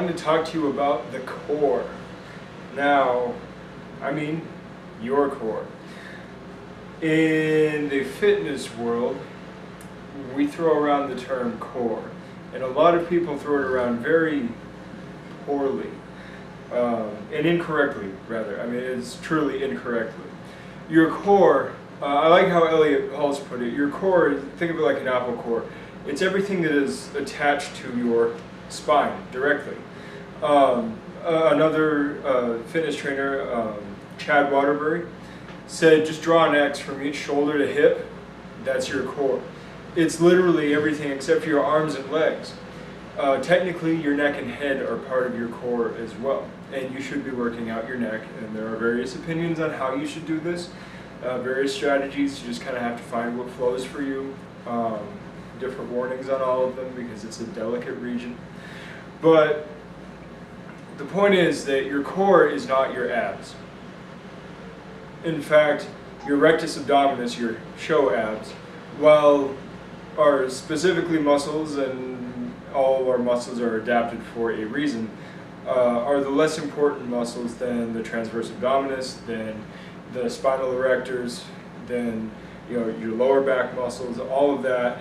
wanted to talk to you about the core. Now, I mean your core. In the fitness world, we throw around the term core, and a lot of people throw it around very poorly, and incorrectly, rather. I mean, it's truly incorrectly. Your core, I like how Elliot Hulse put it, your core, think of it like an apple core. It's everything that is attached to your spine directly. Another fitness trainer, Chad Waterbury, said just draw an X from each shoulder to hip. That's your core. It's literally everything except for your arms and legs. Technically, your neck and head are part of your core as well, and you should be working out your neck, and there are various opinions on how you should do this, various strategies. You just kind of have to find what flows for you. Different warnings on all of them because it's a delicate region. But the point is that your core is not your abs. In fact, your rectus abdominis, your show abs, while are specifically muscles, and all of our muscles are adapted for a reason, are the less important muscles than the transverse abdominis, than the spinal erectors, than your lower back muscles, all of that.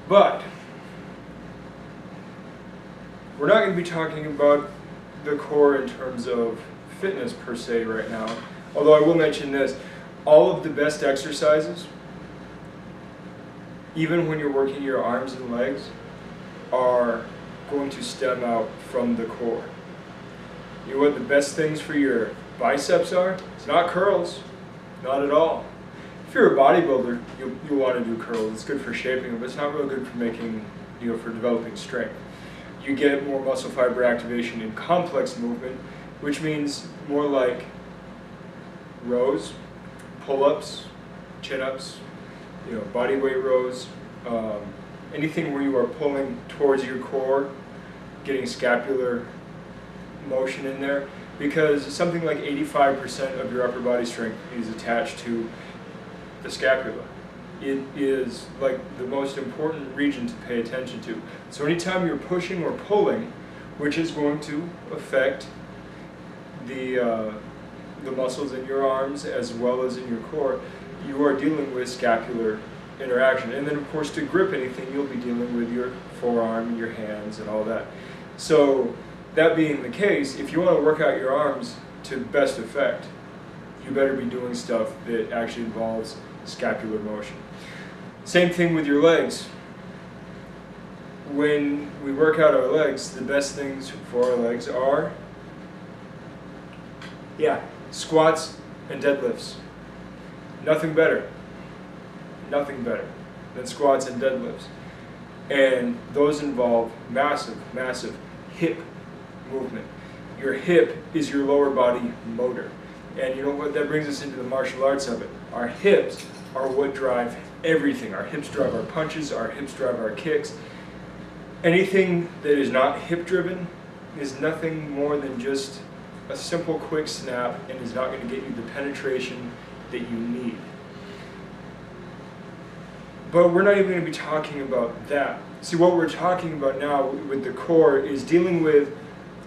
But we're not going to be talking about the core in terms of fitness per se right now, although I will mention this. All of the best exercises, even when you're working your arms and legs, are going to stem out from the core. You know what the best things for your biceps are? It's not curls, not at all. If you're a bodybuilder, you'll want to do curls. It's good for shaping them, but it's not real good for making, for developing strength. You get more muscle fiber activation in complex movement, which means more like rows, pull-ups, chin-ups, body weight rows, anything where you are pulling towards your core, getting scapular motion in there, because something like 85% of your upper body strength is attached to the scapula. It is like the most important region to pay attention to. So anytime you're pushing or pulling, which is going to affect the muscles in your arms as well as in your core, you are dealing with scapular interaction. And then of course to grip anything, you'll be dealing with your forearm and your hands and all that. So that being the case, if you want to work out your arms to best effect, you better be doing stuff that actually involves scapular motion. Same thing with your legs. When we work out our legs, the best things for our legs are squats and deadlifts. Nothing better than squats and deadlifts. And those involve massive, massive hip movement. Your hip is your lower body motor. And you know what? That brings us into the martial arts of it. Our hips are what drive everything. Our hips drive our punches, our hips drive our kicks. Anything that is not hip driven is nothing more than just a simple quick snap and is not going to get you the penetration that you need. But we're not even going to be talking about that. See, what we're talking about now with the core is dealing with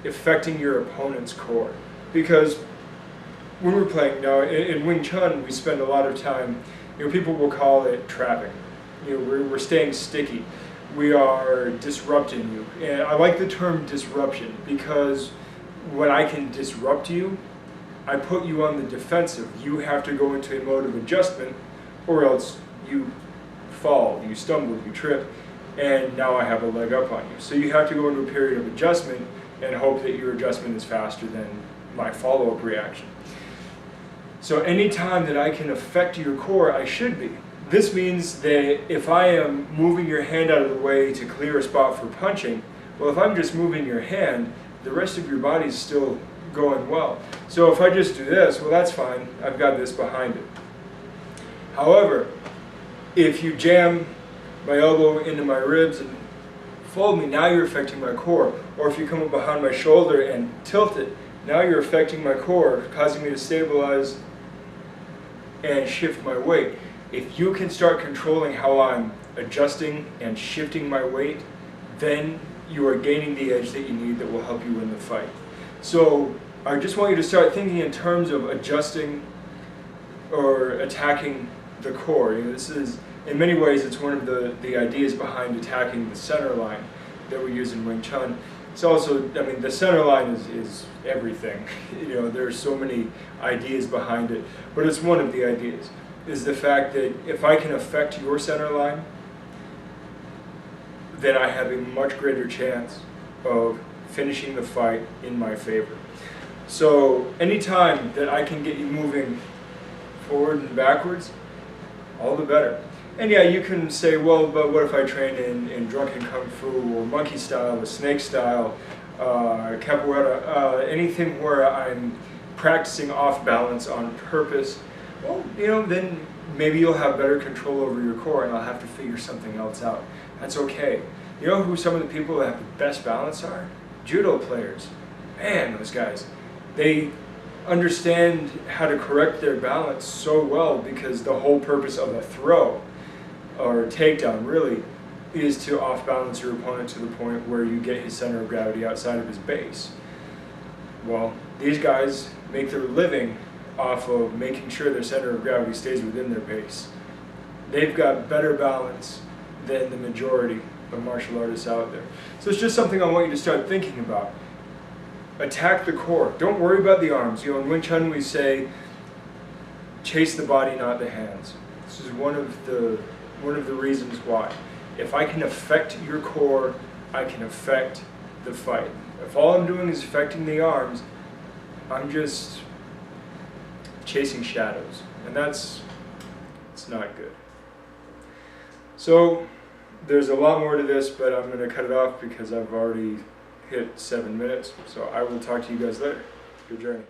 affecting your opponent's core. Because when we're playing now, in Wing Chun, we spend a lot of time, people will call it trapping. We're staying sticky. We are disrupting you. And I like the term disruption because when I can disrupt you, I put you on the defensive. You have to go into a mode of adjustment or else you fall, you stumble, you trip, and now I have a leg up on you. So you have to go into a period of adjustment and hope that your adjustment is faster than my follow-up reaction. So anytime that I can affect your core, I should be. This means that if I am moving your hand out of the way to clear a spot for punching, well, if I'm just moving your hand, the rest of your body is still going well. So if I just do this, well, that's fine. I've got this behind it. However, if you jam my elbow into my ribs and fold me, now you're affecting my core. Or if you come up behind my shoulder and tilt it, now you're affecting my core, causing me to stabilize and shift my weight. If you can start controlling how I'm adjusting and shifting my weight then you are gaining the edge that you need that will help you win the fight. So I just want you to start thinking in terms of adjusting or attacking the core. This is, in many ways, it's one of the ideas behind attacking the center line that we use in Wing Chun. It's also, I mean, the center line is everything. There's so many ideas behind it, but it's one of the ideas, is the fact that if I can affect your center line, then I have a much greater chance of finishing the fight in my favor. So anytime that I can get you moving forward and backwards, all the better. And yeah, you can say, well, but what if I train in drunken kung fu or monkey style or snake style, capoeira, anything where I'm practicing off balance on purpose? Well, then maybe you'll have better control over your core and I'll have to figure something else out. That's okay. You know who some of the people that have the best balance are? Judo players. Man, those guys. They understand how to correct their balance so well because the whole purpose of a throw or takedown really is to off-balance your opponent to the point where you get his center of gravity outside of his base. Well, these guys make their living off of making sure their center of gravity stays within their base. They've got better balance than the majority of martial artists out there. So it's just something I want you to start thinking about. Attack the core. Don't worry about the arms. In Wing Chun we say, chase the body, not the hands. This is one of the reasons why. If I can affect your core, I can affect the fight. If all I'm doing is affecting the arms, I'm just chasing shadows, and it's not good. So there's a lot more to this, but I'm going to cut it off because I've already hit 7 minutes. So I will talk to you guys later. Good journey.